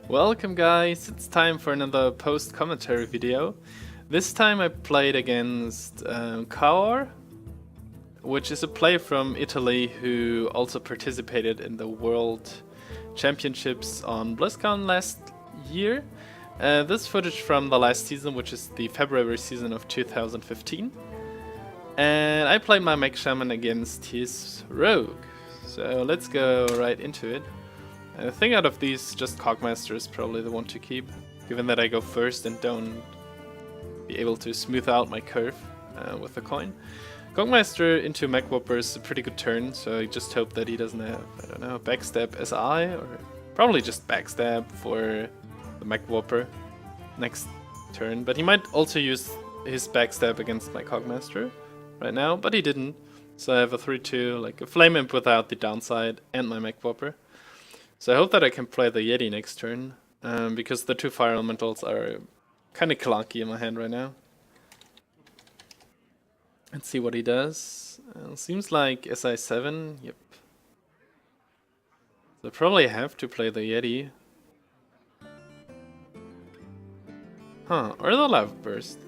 Welcome guys, it's time for another post-commentary video. This time I played against Kaor, which is a player from Italy who also participated in the World Championships on BlizzCon last year. This footage from the last season, which is the February season of 2015. And I played my Mech Shaman against his Rogue. So let's go right into it. I think out of these, just Cogmaster is probably the one to keep, given that I go first and don't be able to smooth out my curve with the coin. Cogmaster into Mech Whopper is a pretty good turn, so I just hope that he doesn't have, I don't know, Backstab SI, or probably just Backstab for the Mech Whopper next turn. But he might also use his Backstab against my Cogmaster right now, but he didn't. So I have a 3-2, like a Flame Imp without the downside and my Mech Whopper. So I hope that I can play the Yeti next turn, because the two Fire Elementals are kind of clunky in my hand right now. Let's see what he does. Seems like SI7, yep. So I probably have to play the Yeti. Huh, or the Lava Burst.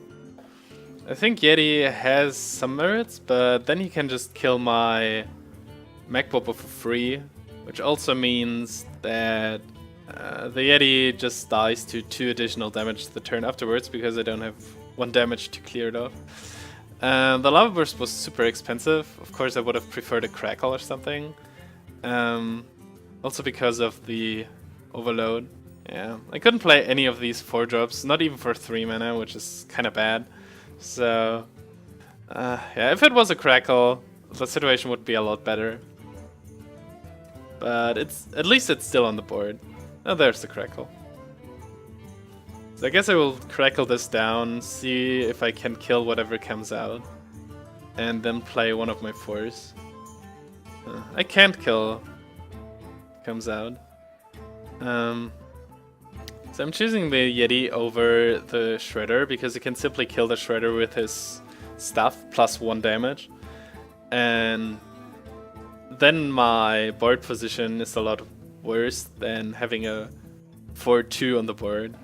I think Yeti has some merits, but then he can just kill my Mech Whopper for free. Which also means that the Yeti just dies to 2 additional damage the turn afterwards, because I don't have 1 damage to clear it off. The Lava Burst was super expensive. Of course I would have preferred a Crackle or something. Also because of the Overload. Yeah, I couldn't play any of these 4-drops, not even for 3 mana, which is kind of bad. So, yeah, if it was a Crackle, the situation would be a lot better. But at least it's still on the board. Oh, there's the Crackle. So I guess I will Crackle this down, see if I can kill whatever comes out, and then play one of my 4s. I can't kill what comes out. So I'm choosing the Yeti over the Shredder, because he can simply kill the Shredder with his stuff, plus 1 damage. And then my board position is a lot worse than having a 4-2 on the board.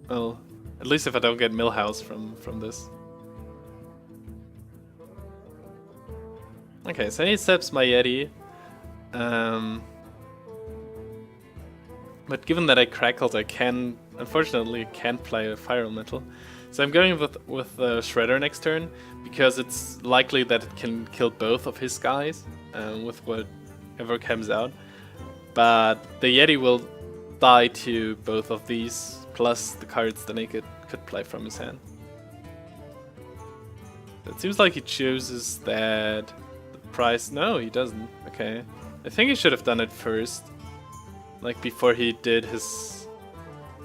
Well, at least if I don't get Millhouse from this. Okay, so he steps my Yeti. But given that I crackled, unfortunately can't play a Fire Elemental. So I'm going with the Shredder next turn, because it's likely that it can kill both of his guys with whatever comes out. But the Yeti will die to both of these, plus the cards that I could play from his hand. It seems like he chooses that the price... No, he doesn't. Okay. I think he should have done it first, like before he did his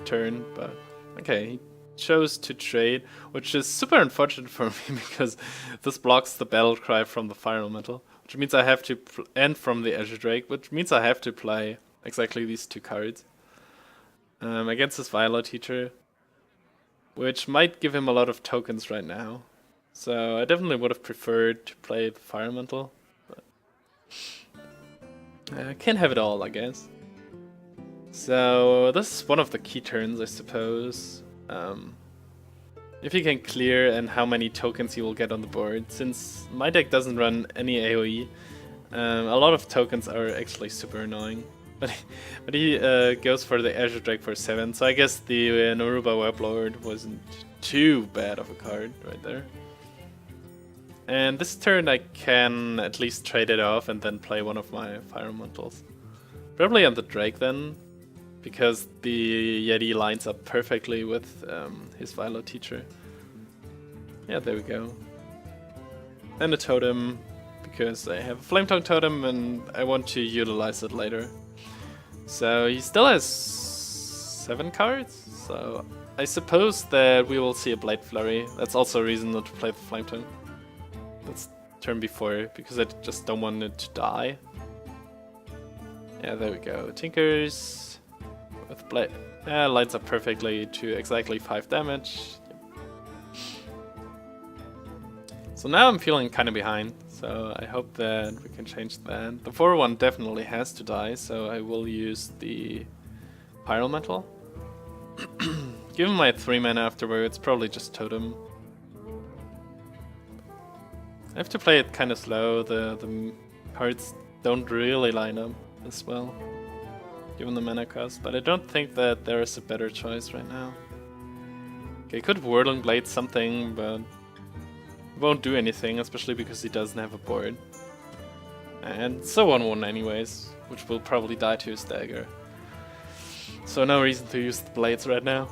turn, but okay. He chose to trade, which is super unfortunate for me, because this blocks the battle cry from the Fire Elemental, which means I have to and from the Azure Drake, which means I have to play exactly these 2 cards against this Viola Teacher, which might give him a lot of tokens right now. So I definitely would have preferred to play the Fire Elemental, but I can't have it all, I guess. So this is one of the key turns, I suppose. If he can clear and how many tokens he will get on the board. Since my deck doesn't run any AoE, a lot of tokens are actually super annoying. But he goes for the Azure Drake for 7, so I guess the Noruba Weblord wasn't too bad of a card right there. And this turn I can at least trade it off and then play one of my Fire Elementals. Probably on the Drake then, because the Yeti lines up perfectly with his Viola Teacher. Yeah, there we go. And a totem, because I have a Flametongue totem and I want to utilize it later. So he still has 7 cards, so I suppose that we will see a Blade Flurry. That's also a reason not to play the Flametongue. That's turn before, because I just don't want it to die. Yeah, there we go. Tinkers with Blade. Yeah, lines up perfectly to exactly 5 damage. So now I'm feeling kind of behind, so I hope that we can change that. The 4-1 definitely has to die, so I will use the Pyrometal. Given my 3 mana afterwards, probably just Totem. I have to play it kind of slow, the cards don't really line up as well, given the mana cost, but I don't think that there is a better choice right now. Okay, could Whirling Blade something, but it won't do anything, especially because he doesn't have a board. And so on one anyways, which will probably die to his dagger. So no reason to use the blades right now.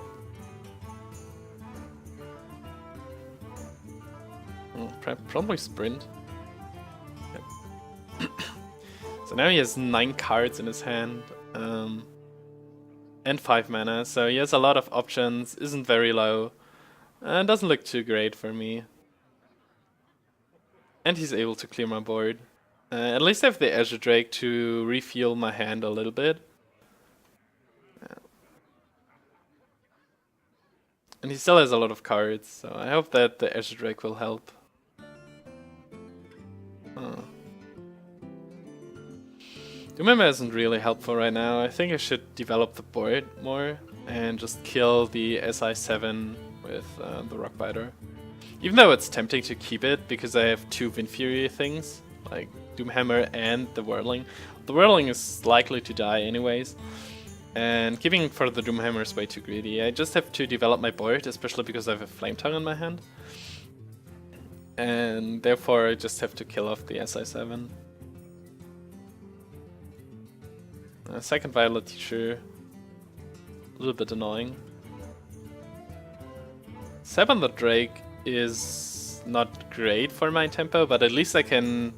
Probably sprint. Yep. So now he has 9 cards in his hand, and 5 mana, so he has a lot of options, isn't very low, and doesn't look too great for me. And he's able to clear my board. At least I have the Azure Drake to refuel my hand a little bit. And he still has a lot of cards, so I hope that the Azure Drake will help. Doomhammer isn't really helpful right now. I think I should develop the board more and just kill the SI7 with the Rockbiter. Even though it's tempting to keep it because I have 2 Wind Fury things, like Doomhammer and the Whirling. The Whirling is likely to die anyways, and keeping for the Doomhammer is way too greedy. I just have to develop my board, especially because I have a Flame Tongue in my hand. And therefore I just have to kill off the SI7. Second Violet Teacher, a little bit annoying. Seven the Drake is not great for my tempo, but at least I can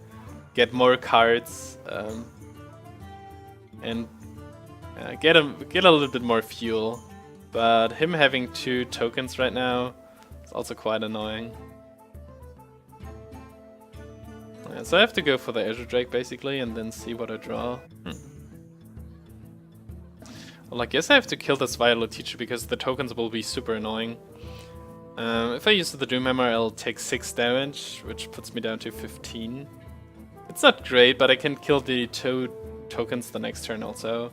get more cards and get a little bit more fuel. But him having 2 tokens right now is also quite annoying. So I have to go for the Azure Drake basically and then see what I draw. Well, I guess I have to kill this Violet Teacher because the tokens will be super annoying. If I use the Doomhammer, I'll take 6 damage, which puts me down to 15. It's not great, but I can kill the 2 tokens the next turn also.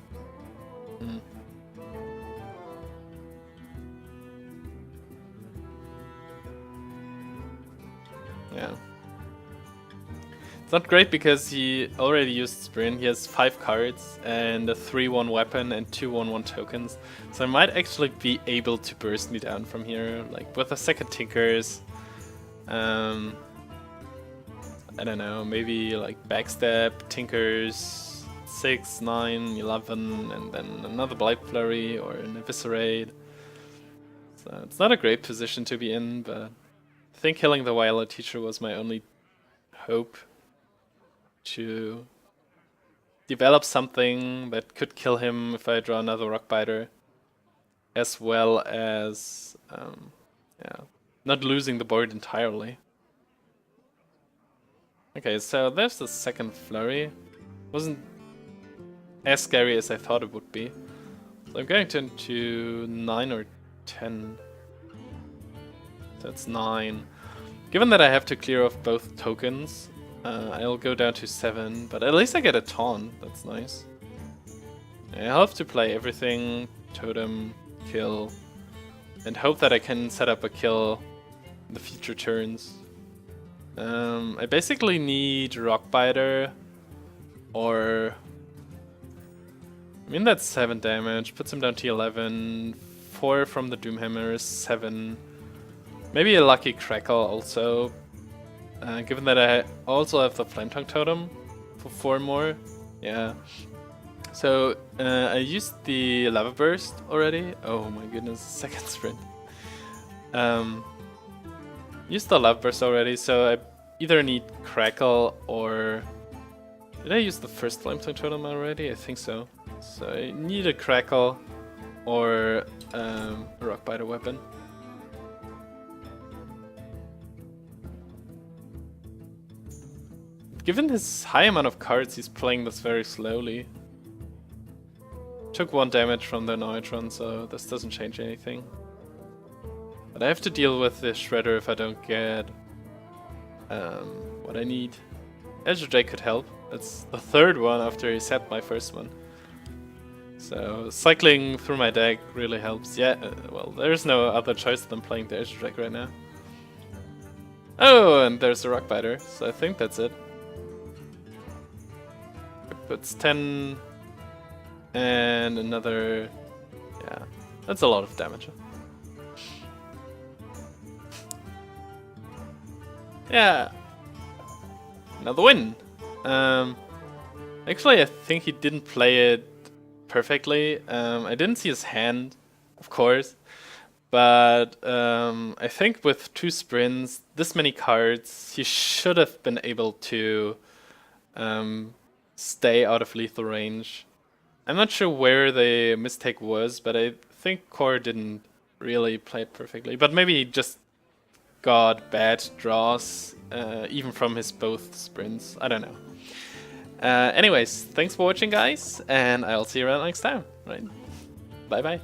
Yeah. It's not great because he already used Sprint. He has 5 cards and a 3/1 weapon and 2 1/1 tokens. So I might actually be able to burst me down from here, like with a second Tinkers. I don't know, maybe like Backstab, Tinkers, 6, 9, 11, and then another Blight Flurry or an Eviscerate. So it's not a great position to be in, but I think killing the Violet Teacher was my only hope to develop something that could kill him if I draw another Rockbiter, as well as not losing the board entirely. Okay, so there's the second Flurry. Wasn't as scary as I thought it would be. So I'm going to 9 or 10. That's 9. Given that I have to clear off both tokens, I'll go down to 7, but at least I get a taunt, that's nice. I'll have to play everything, totem, kill, and hope that I can set up a kill in the future turns. I basically need Rockbiter, or... I mean that's 7 damage, puts him down to 11, 4 from the Doomhammer is 7. Maybe a lucky Crackle also. Given that I also have the Flame Tongue Totem for 4 more. Yeah. So I used the Lava Burst already. Oh my goodness, second sprint. Used the Lava Burst already, so I either need Crackle or... Did I use the first Flame Tongue Totem already? I think so. So I need a Crackle or a Rockbiter weapon. Given his high amount of cards, he's playing this very slowly. Took 1 damage from the Neutron, so this doesn't change anything. But I have to deal with the Shredder if I don't get what I need. Azure Drake could help. That's the 3rd one after he set my first one. So cycling through my deck really helps. Yeah, well, there's no other choice than playing the Azure deck right now. Oh, and there's the Rockbiter, so I think that's it. Puts 10 and another... yeah, that's a lot of damage. Yeah, another win. Actually, I think he didn't play it perfectly. I didn't see his hand, of course, but I think with 2 sprints, this many cards, he should have been able to stay out of lethal range. I'm not sure where the mistake was, but I think Kaor didn't really play it perfectly. But maybe he just got bad draws, even from his both sprints. I don't know. Anyways, thanks for watching, guys, and I'll see you around next time. Right? Bye bye.